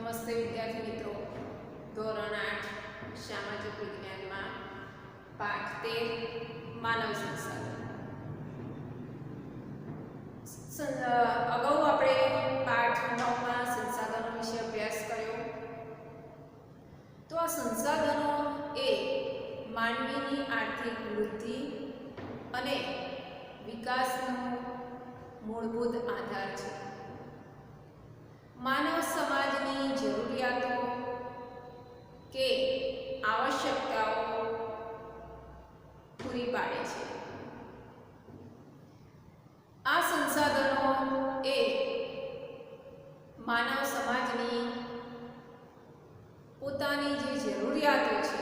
નમસ્તે વિદ્યાર્થી મિત્રો, ધોરણ 8 સામાજિક વિજ્ઞાનમાં પાઠ 13 માનવ સંસાધન. અગાઉ આપણે પાઠ 9માં સંસાધનો વિશે અભ્યાસ કર્યો. તો આ સંસાધનો એ માનવીની આર્થિક વૃદ્ધિ અને વિકાસનો મૂળભૂત આધાર છે. માનવ સમાજની જરૂરિયાતો કે આવશ્યકતાઓ પૂરી પાડે છે. આ સંસાધનો એ માનવ સમાજની પોતાની જે જરૂરિયાતો છે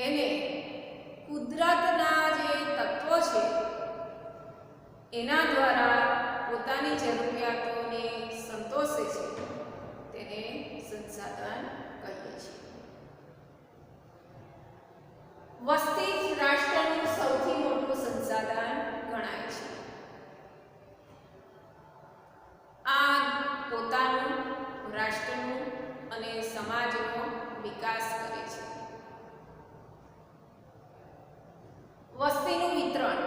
એને કુદરતના જે તત્વો છે એના દ્વારા પોતાની જરૂરિયાતોને સંતોષે છે તેને સંસાધન કહીએ છીએ. વસ્તી રાષ્ટ્રનું સૌથી મોટું સંસાધન ગણાય છે. આ પોતાનું, રાષ્ટ્રનું અને સમાજનો વિકાસ કરે છે. વસ્તીનું વિતરણ.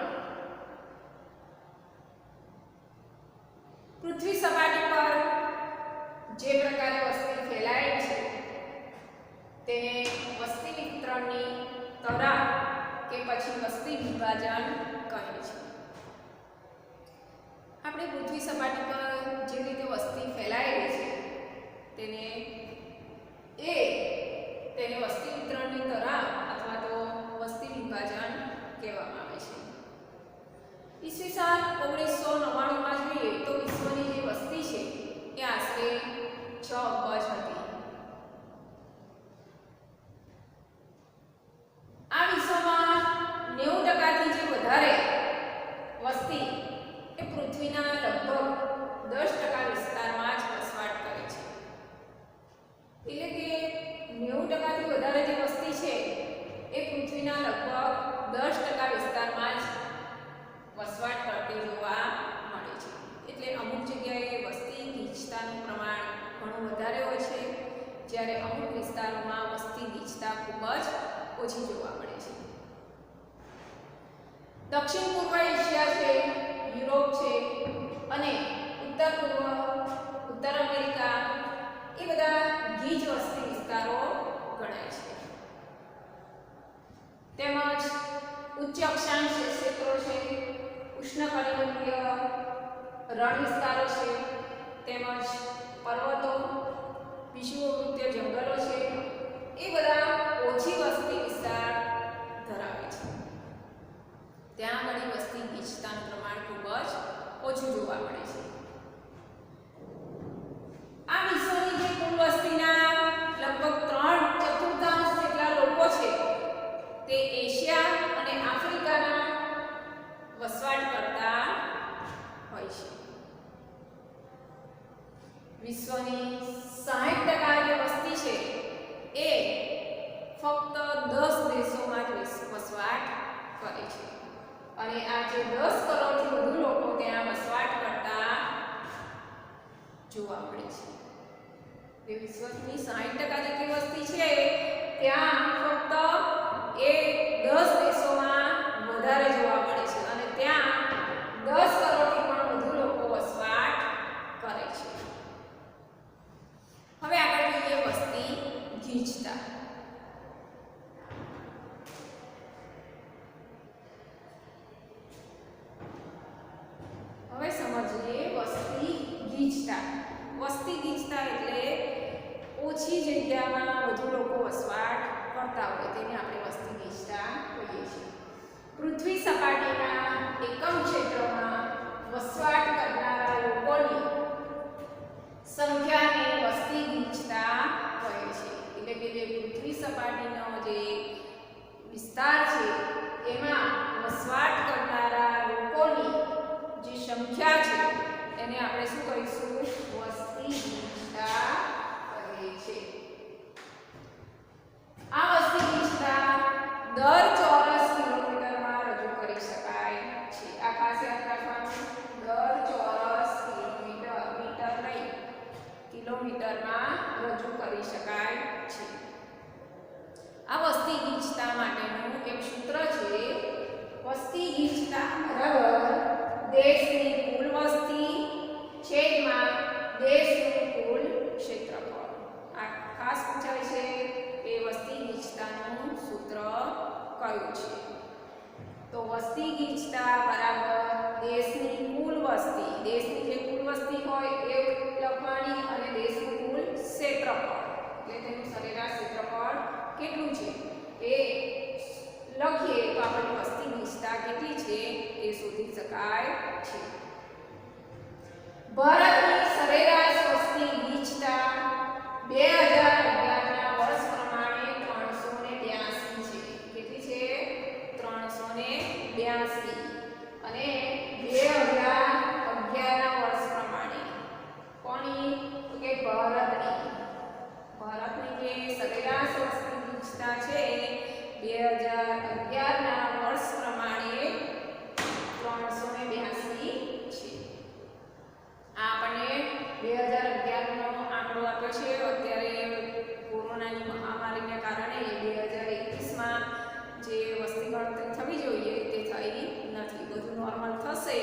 પૃથ્વી સપાટી પર જે પ્રકારે વસ્તી ફેલાય છે તેને વસ્તી વિતરણની તરાહ કે પછી વસ્તી વિભાજન કહે છે. આપણે પૃથ્વી સપાટી પર જે રીતે વસ્તી ફેલાયેલી છે તેને વસ્તી વિતરણની તરાહ અથવા તો વસ્તી વિભાજન કહેવામાં આવે છે. ઈસવીસન 1999માં જોઈએ તો વિશ્વની જે વસ્તી છે એ આશરે 6 અબજ હતી. આ વિશ્વમાં 90% થી જે વધારે વસ્તી એ પૃથ્વીના લગભગ 10% વિસ્તારમાં જ વસવાટ કરે છે. એટલે કે 90% થી વધારે જે વસ્તી છે એ પૃથ્વીના લગભગ 10% વિસ્તારમાં જ વસવાટ કરતી જોવા મળે છે. એટલે અમુક જગ્યાએ વસ્તી ગીચતાનું પ્રમાણ ઘણું વધારે હોય છે, જ્યારે અમુક વિસ્તારોમાં વસ્તી ગીચતા ખૂબ જ ઓછી જોવા મળે છે. દક્ષિણ પૂર્વ એશિયા છે, યુરોપ છે અને ઉત્તર અમેરિકા એ બધા ગીચ વસ્તી વિસ્તારો ગણાય છે. તેમજ ઉચ્ચ અક્ષાંશ ક્ષેત્રો છે, ઉષ્ણકટિબંધીય રણ વિસ્તારો છે, તેમજ પર્વતો, વિષુવવૃત્તીય જંગલો છે, એ બધા ઓછી વસ્તી વિસ્તાર ધરાવે છે. ત્યાં આગળ વસ્તી ગીચતાનું પ્રમાણ ખૂબ જ ઓછું જોવા મળે છે. આ વિશ્વની જે કુલ વસ્તીના લગભગ 3/4 જેટલા લોકો છે તે એશિયા અને આફ્રિકાના વસવાટ કરતા હોય છે. વિશ્વની 60% જે વસ્તી છે એ ફક્ત 10 દેશોમાં જ વસવાટ કરે છે અને આ જે 10 કરોડથી વધુ લોકો ત્યાં વસવાટ કરતા જોવા મળે છે. જે વિશ્વની 60% જેટલી વસ્તી છે ત્યાં ફક્ત એ 10 દેશોમાં વધારે જોવા મળે છે અને ત્યાં 10 કરોડથી પણ વધુ લોકો વસવાટ કરે છે. હવે આગળ જોઈએ વસ્તી ગીચતા. હવે સમજીએ વસ્તી ગીચતા. વસ્તી ગીચતા એટલે ઓછી જગ્યામાં વધુ લોકો વસવાટ કરતા હોય તેને આપણે વસ્તી ગીચતા કહીએ છીએ. પૃથ્વી સપાટીના એકમ ક્ષેત્રમાં વસવાટ કરનારા લોકોની સંખ્યાને વસ્તી ગીચતા કહે છે. એટલે કે જે પૃથ્વી સપાટીનો જે વિસ્તાર છે એમાં વસવાટ કરનારા લોકોની જે સંખ્યા છે એને આપણે શું કહીશું? વસ્તી ગીચતા કહે છે. આ વસ્તી ગીચતા દર ચોરસ કિલોમીટરમાં રજૂ કરી શકાય છે. આ ખાસ યાદ રાખવાનું, દર ચોરસ કિલોમીટરમાં રજૂ કરી શકાય છે. આ વસ્તી ગીચતા માટેનું એક સૂત્ર છે. વસ્તી ગીચતા બરાબર દેશની કુલ વસ્તી છેદમાં દેશનું કુલ ક્ષેત્રફળ. આ ખાસ પૂછાય છે કે વસ્તી ગીચતાનું સૂત્ર કયું છે. તો વસ્તી ગીચતા બરાબર દેશની કુલ વસ્તી, દેશની જે કુલ વસ્તી હોય એ લખવાની અને દેશનું કુલ ક્ષેત્રફળ એટલે તેનું સરેરાશ ક્ષેત્રફળ કેટલું છે એ લખીએ તો આપણી વસ્તી ગીચતા કેટલી છે એ શોધી શકાય છે. ભારતની સરેરાશ વસ્તી ગીચતા 2011ના વર્ષ પ્રમાણે 382 છે. કેટલી છે? 382. અને 2011ના વર્ષ પ્રમાણે કોની? તો કે ભારતની જે સરેરાશ વસ્તી ગીચતા છે 2011ના વર્ષ પ્રમાણે 382 છે. આ આપણને 2011નો આંકડો આપ્યો છે. અત્યારે કોરોનાની મહામારીને કારણે 2021માં જે વસ્તી ગણતરી થવી જોઈએ તે થઈ નથી. બધું નોર્મલ થશે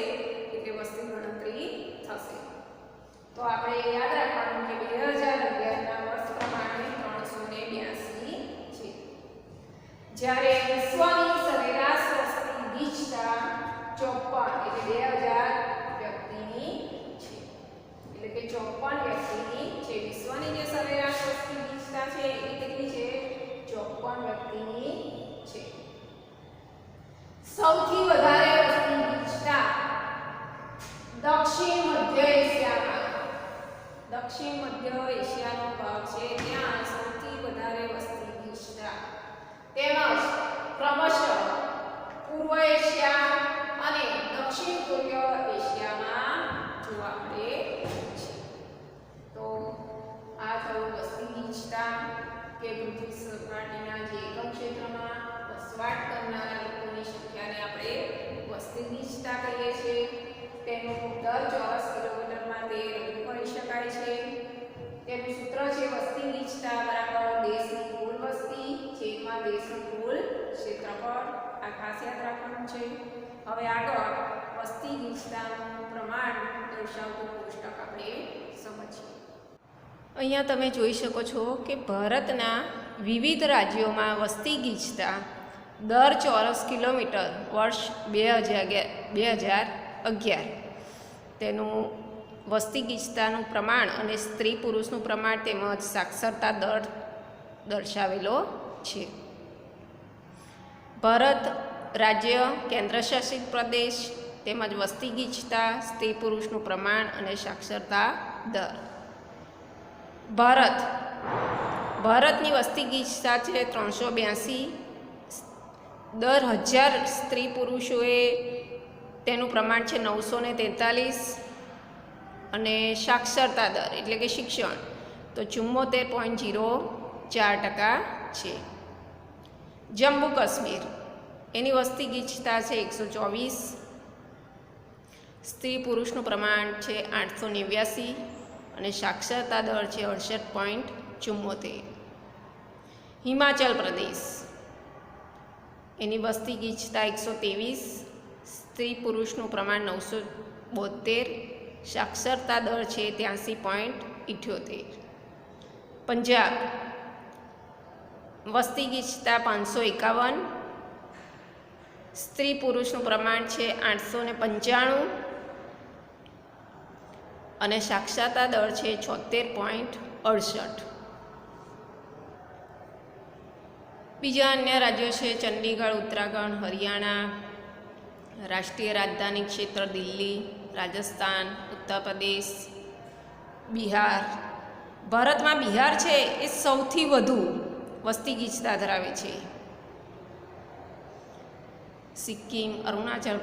એટલે વસ્તી ગણતરી થશે. તો આપણે યાદ રાખવાનું કે 2011ના વર્ષ પ્રમાણે 382 છે. જ્યારે વિશ્વની સરેરાશ વસ્તી ગીચતા 54 એટલે 2000 વ્યક્તિની છે. એટલે કે 54 વ્યક્તિની છે. વિશ્વની જે સરેરાશ વસ્તી ગીચતા છે એ કેટલી છે? 54 વ્યક્તિની છે. સૌથી વધારે વસ્તી ગીચતા દક્ષિણ મધ્ય એશિયાનો ભાગ છે ત્યાં સૌથી વધારે વસ્તી ગીચતા, તેમજ ક્રમશઃ પૂર્વ એશિયા અને દક્ષિણ પૂર્વ એશિયામાં જોવા મળે છે. તો આ થયું વસ્તી ગીચતા કે પૃથ્વી સપાટીના જે એકમ ક્ષેત્રમાં વસવાટ કરનારા લોકોની સંખ્યાને આપણે વસ્તી ગીચતા કહીએ છીએ. તેનું દર ચોરસ કિલોમીટરમાં તે રજૂ કરી શકાય છે. તેનું સૂત્ર છે વસ્તી ગીચતા બરાબર દેશની કુલ વસ્તી છેદમાં દેશનું કુલ ક્ષેત્રફળ. આ ખાસ યાદ રાખવાનું છે. હવે આગળ વસ્તી ગીચતાનું પ્રમાણ દર્શાવતું કોષ્ટક આપણે સમજીએ. અહીંયા તમે જોઈ શકો છો કે ભારતના વિવિધ રાજ્યોમાં વસ્તી ગીચતા દર ચોરસ કિલોમીટર વર્ષ 2011 તેનું વસ્તી ગીચતાનું પ્રમાણ અને સ્ત્રી પુરુષનું પ્રમાણ તેમજ સાક્ષરતા દર દર્શાવેલો છે. ભારત રાજ્ય, કેન્દ્રશાસિત પ્રદેશ તેમજ વસ્તી ગીચતા, સ્ત્રી પુરુષનું પ્રમાણ અને સાક્ષરતા દર. ભારતની વસ્તી ગીચતા છે 382. દર 1000 સ્ત્રી પુરુષોએ તેનું પ્રમાણ છે 943 અને સાક્ષરતા દર એટલે કે શિક્ષણ તો 74.04% છે. જમ્મુ કાશ્મીર એની વસ્તી ગીચતા છે 124. સ્ત્રી પુરુષનું પ્રમાણ છે 889 અને સાક્ષરતા દર છે 68.74. હિમાચલ પ્રદેશ એની વસ્તી ગીચતા 123. સ્ત્રી પુરુષનું પ્રમાણ 972, સાક્ષરતા દર છે 83.78. પંજાબ વસ્તી ગીચતા 551, સ્ત્રી પુરુષનું પ્રમાણ છે 895 અને સાક્ષરતા દર છે 76.68. બીજા અન્ય રાજ્યો છે ચંડીગઢ, ઉત્તરાખંડ, હરિયાણા, રાષ્ટ્રીય રાજધાની ક્ષેત્ર દિલ્હી, રાજસ્થાન, ઉત્તર પ્રદેશ, બિહાર. ભારતમાં બિહાર છે એ સૌથી વધુ વસ્તી ગીચતા ધરાવે છે. સિક્કિમ, અરુણાચલ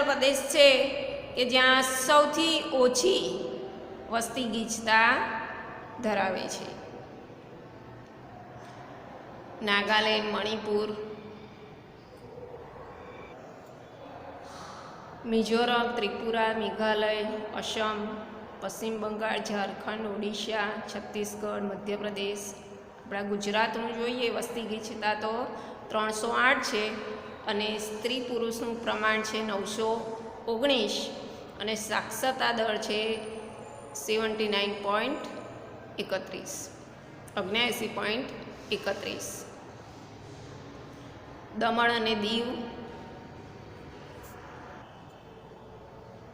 પ્રદેશ છે કે જ્યાં સૌથી ઓછી વસ્તી ગીચતા ધરાવે છે. નાગાલેન્ડ, મણિપુર, મિઝોરમ, ત્રિપુરા, મેઘાલય, અસમ, પશ્ચિમ બંગાળ, ઝારખંડ, ઓડિશા, છત્તીસગઢ, મધ્યપ્રદેશ. આપણા ગુજરાતનું જોઈએ વસ્તી ગીચતા તો 308 છે અને સ્ત્રી પુરુષનું પ્રમાણ છે 919 અને સાક્ષરતા દર છે 79.31, 79.31. દમણ અને દીવ.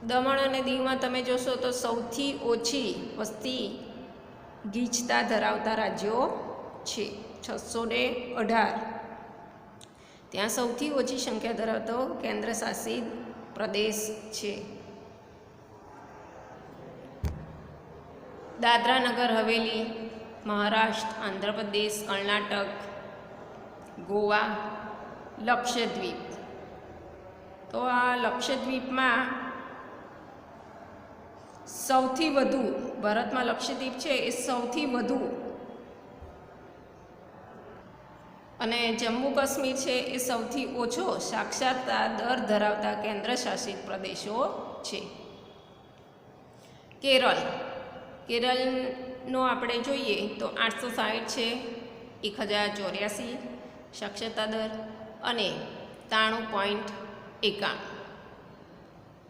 દમણ અને દીવમાં તમે જોશો તો સૌથી ઓછી વસ્તી ગીચતા ધરાવતા રાજ્યો છે, 618. ત્યાં સૌથી ઓછી સંખ્યા ધરાવતો કેન્દ્ર શાસિત પ્રદેશ છે. દાદરા નગર હવેલી, મહારાષ્ટ્ર, આંધ્રપ્રદેશ, કર્ણાટક, ગોવા, લક્ષદ્વીપ. તો આ લક્ષદ્વીપમાં સૌથી વધુ, ભારતમાં લક્ષદ્વીપ છે એ સૌથી વધુ, અને જમ્મુ કાશ્મીર છે એ સૌથી ઓછો સાક્ષરતા દર ધરાવતા કેન્દ્ર શાસિત પ્રદેશો છે. કેરળ. કેરળનો આપણે જોઈએ તો 860 છે, 1084 સાક્ષરતા દર અને 93.91.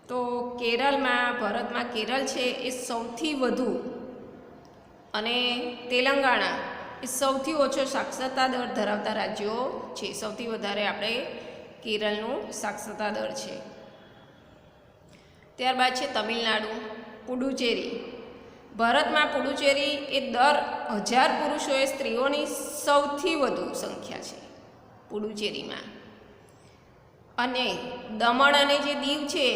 તો કેરળમાં, ભારતમાં કેરળ છે એ સૌથી વધુ અને તેલંગાણા એ સૌથી ઓછો સાક્ષરતા દર ધરાવતા રાજ્યો છે. સૌથી વધારે આપણે કેરળનું સાક્ષરતા દર છે. ત્યારબાદ છે તમિલનાડુ, પુડુચેરી. ભારતમાં પુડુચેરી એ દર 1000 પુરુષોએ સ્ત્રીઓની સૌથી વધુ સંખ્યા છે પુડુચેરીમાં. અને દમણ અને જે દીવ છે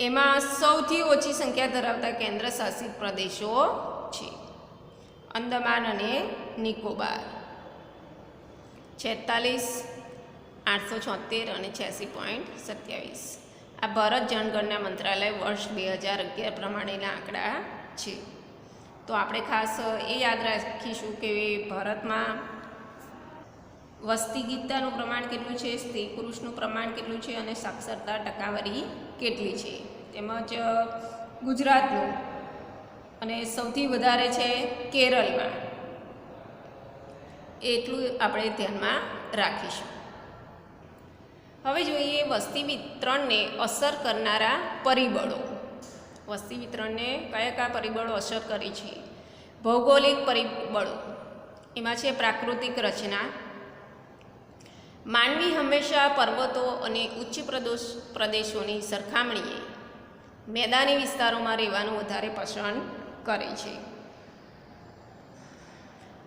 એમાં સૌથી ઓછી સંખ્યા ધરાવતા કેન્દ્ર શાસિત પ્રદેશો છે, અંદમાન અને નિકોબાર, 46, 876 અને 86.27. આ ભારત જનગણના મંત્રાલય વર્ષ 2011 પ્રમાણેના આંકડા છે. તો આપણે ખાસ એ યાદ રાખીશું કે ભારતમાં વસ્તી ગીચતાનું પ્રમાણ કેટલું છે, સ્ત્રી પુરુષનું પ્રમાણ કેટલું છે અને સાક્ષરતા ટકાવારી કેટલી છે. તેમજ ગુજરાતનું અને સૌથી વધારે છે કેરળમાં, એટલું આપણે ધ્યાનમાં રાખીશું. હવે જોઈએ વસ્તી વિતરણને અસર કરનારા પરિબળો. વસ્તી વિતરણને કયા કયા પરિબળો અસર કરી છે? ભૌગોલિક પરિબળો. એમાં છે પ્રાકૃતિક રચના. માનવી હંમેશા પર્વતો અને ઉચ્ચ પ્રદેશોની સરખામણીએ મેદાની વિસ્તારોમાં રહેવાનું વધારે પસંદ કરે છે,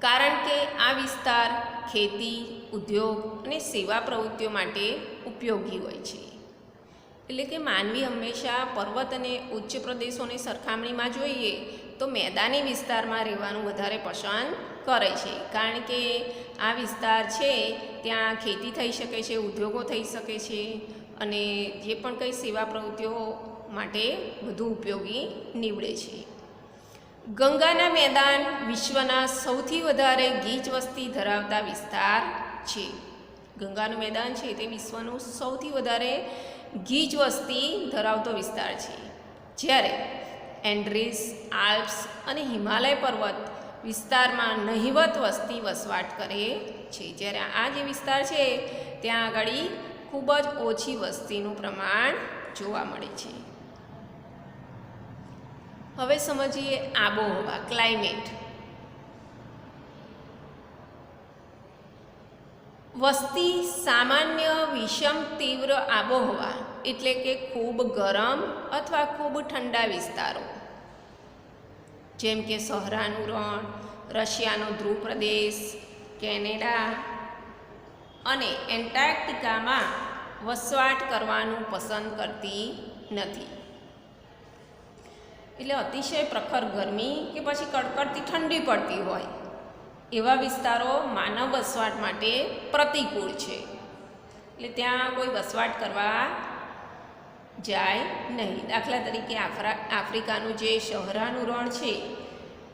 કારણ કે આ વિસ્તાર ખેતી, ઉદ્યોગ અને સેવા પ્રવૃત્તિઓ માટે ઉપયોગી હોય છે. એટલે કે માનવી હંમેશા પર્વત અને ઉચ્ચ પ્રદેશોની સરખામણીમાં જોઈએ તો મેદાની વિસ્તારમાં રહેવાનું વધારે પસંદ કરે છે, કારણ કે આ વિસ્તાર છે ત્યાં ખેતી થઈ શકે છે, ઉદ્યોગો થઈ શકે છે અને જે પણ કંઈ સેવા પ્રવૃત્તિઓ માટે વધુ ઉપયોગી નીવડે છે. ગંગાના મેદાન વિશ્વના સૌથી વધારે ગીચ વસ્તી ધરાવતા વિસ્તાર છે. ગંગાનું મેદાન છે તે વિશ્વનું સૌથી વધારે ગીચ વસ્તી ધરાવતો વિસ્તાર છે, જ્યારે એન્ડ્રીસ, આલ્પ્સ અને હિમાલય પર્વત વિસ્તારમાં નહિવત વસ્તી વસવાટ કરે છે. જ્યારે આ જે વિસ્તાર છે ત્યાં આગળ ખૂબ જ ઓછી વસ્તીનું પ્રમાણ જોવા મળે છે. હવે સમજીએ આબોહવા, ક્લાઇમેટ. વસ્તી સામાન્ય વિષમ તીવ્ર આબોહવા એટલે કે ખૂબ ગરમ અથવા ખૂબ ઠંડા વિસ્તારો, જેમ કે સહરાનું રણ, રશિયાનો ધ્રુવ પ્રદેશ, કેનેડા અને એન્ટાર્કટિકામાં વસવાટ કરવાનું પસંદ કરતી નથી. એટલે અતિશય પ્રખર ગરમી કે પછી કડકડતી ઠંડી પડતી હોય એવા વિસ્તારો માનવ વસવાટ માટે પ્રતિકૂળ છે. એટલે ત્યાં કોઈ વસવાટ કરવા જાય નહીં. દાખલા તરીકે આફ્રિકાનું જે સહરાનું રણ છે,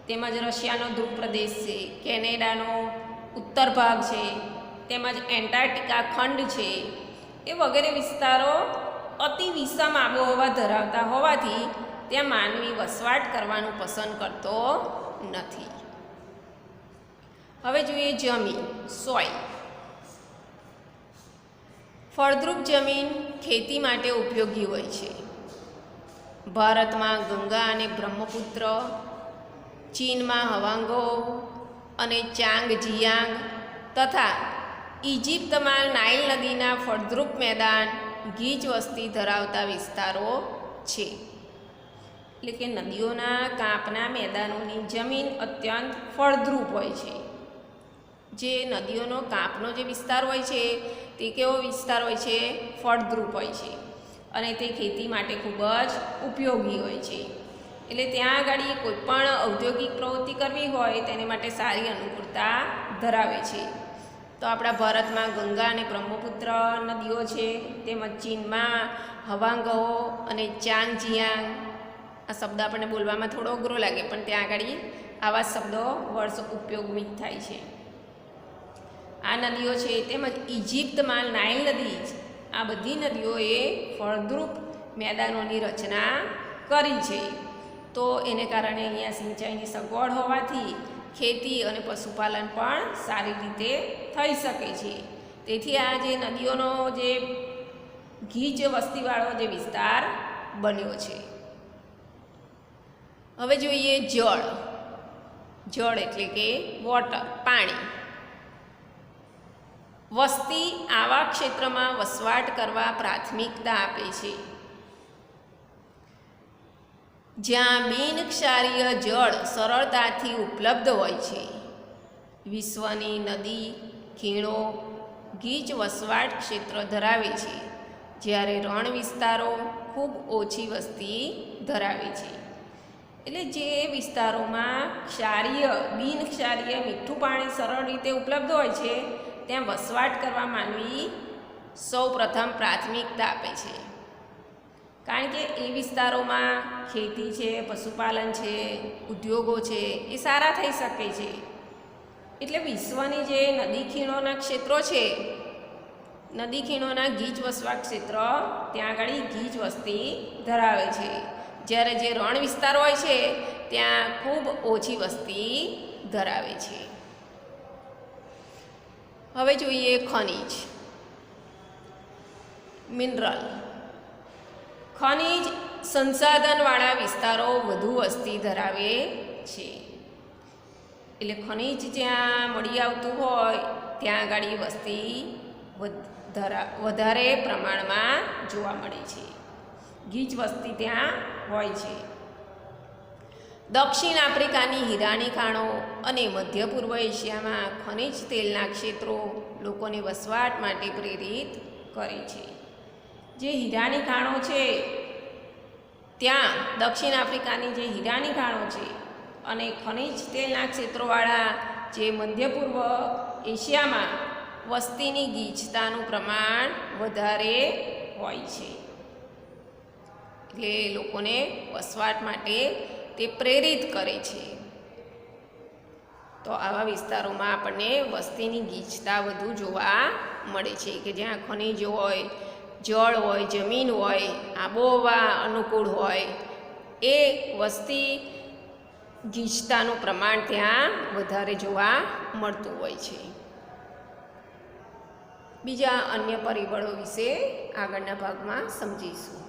તેમજ રશિયાનો ધ્રુવ પ્રદેશ છે, કેનેડાનો ઉત્તર ભાગ છે, તેમજ એન્ટાર્કટિકા ખંડ છે, એ વગેરે વિસ્તારો અતિ વિષમ આબોહવા ધરાવતા હોવાથી ત્યાં માનવી વસવાટ કરવાનું પસંદ કરતો નથી. હવે જોઈએ જમીન, સોઇલ. ફળદ્રુપ જમીન ખેતી માટે ઉપયોગી હોય છે. ભારતમાં ગંગા અને બ્રહ્મપુત્ર, ચીનમાં હવાંગો અને ચાંગજિયાંગ તથા ઇજિપ્તમાં નાઇલ નદીના ફળદ્રુપ મેદાન ગીચ વસ્તી ધરાવતા વિસ્તારો છે. એટલે કે નદીઓના કાંપના મેદાનોની જમીન અત્યંત ફળદ્રુપ હોય છે. જે નદીઓનો કાંપનો જે વિસ્તાર હોય છે તે કેવો વિસ્તાર હોય છે? ફળદ્રુપ હોય છે અને તે ખેતી માટે ખૂબ જ ઉપયોગી હોય છે. એટલે ત્યાં આગળ કોઈ પણ ઔદ્યોગિક પ્રવૃત્તિ કરવી હોય તેને માટે સારી અનુકૂળતા ધરાવે છે. તો આપણા ભારતમાં ગંગા અને બ્રહ્મપુત્ર નદીઓ છે, તેમજ ચીનમાં હવાંગહો અને ચાંગજિયાંગ. આ શબ્દ આપણને બોલવામાં થોડો અઘરો લાગે, પણ ત્યાં આગળ આવા શબ્દો વર્ષ ઉપયોગી થાય છે. આ નદીઓ છે તેમજ ઇજિપ્તમાં નાઇલ નદી, આ બધી નદીઓએ ફળદ્રુપ મેદાનોની રચના કરી છે. તો એને કારણે અહીંયા સિંચાઈની સગવડ હોવાથી ખેતી અને પશુપાલન પણ સારી રીતે થઈ શકે છે. તેથી આ જે નદીઓનો જે ગીચ વસ્તીવાળો જે વિસ્તાર બન્યો છે. હવે જોઈએ જળ. જળ એટલે કે વોટર, પાણી. વસ્તી આવા ક્ષેત્રમાં વસવાટ કરવા પ્રાથમિકતા આપે છે જ્યાં બિનક્ષારીય જળ સરળતાથી ઉપલબ્ધ હોય છે. વિશ્વની નદી, ખીણો ગીચ વસવાટ ક્ષેત્ર ધરાવે છે, જ્યારે રણ વિસ્તારો ખૂબ ઓછી વસ્તી ધરાવે છે. એટલે જે વિસ્તારોમાં ક્ષારીય, બિનક્ષારીય મીઠું પાણી સરળ રીતે ઉપલબ્ધ હોય છે ત્યાં વસવાટ કરવા માનવી સૌ પ્રથમ પ્રાથમિકતા આપે છે. કારણ કે એ વિસ્તારોમાં ખેતી છે, પશુપાલન છે, ઉદ્યોગો છે એ સારા થઈ શકે છે. એટલે વિશ્વની જે નદી ખીણોના ક્ષેત્રો છે, નદી ખીણોના ગીચ વસવાટ ક્ષેત્ર ત્યાં આગળ ગીચ વસ્તી ધરાવે છે, જ્યારે જે રણ વિસ્તાર હોય છે ત્યાં ખૂબ ઓછી વસ્તી ધરાવે છે. હવે જોઈએ ખનિજ, મિનરલ. ખનિજ સંસાધનવાળા વિસ્તારો વધુ વસ્તી ધરાવે છે. એટલે ખનિજ જ્યાં મળી આવતું હોય ત્યાં આગળ વસ્તી વધારે પ્રમાણમાં જોવા મળે છે. ગીચ વસ્તી ત્યાં હોય છે. દક્ષિણ આફ્રિકાની હીરાની ખાણો અને મધ્ય પૂર્વ એશિયામાં ખનિજ તેલના ક્ષેત્રો લોકોને વસવાટ માટે પ્રેરિત કરે છે. જે હીરાની ખાણો છે ત્યાં દક્ષિણ આફ્રિકાની જે હીરાની ખાણો છે અને ખનિજ તેલના ક્ષેત્રોવાળા જે મધ્ય પૂર્વ એશિયામાં વસ્તીની ગીચતાનું પ્રમાણ વધારે હોય છે. એટલે લોકોને વસવાટ માટે તે પ્રેરિત કરે છે. તો આવા વિસ્તારોમાં આપણને વસ્તીની ગીચતા વધુ જોવા મળે છે કે જ્યાં ખનિજ હોય, જળ હોય, જમીન હોય, આબોહવા અનુકૂળ હોય, એ વસ્તી ગીચતાનું પ્રમાણ ત્યાં વધારે જોવા મળતું હોય છે. બીજા અન્ય પરિબળો વિશે આગળના ભાગમાં સમજીશું.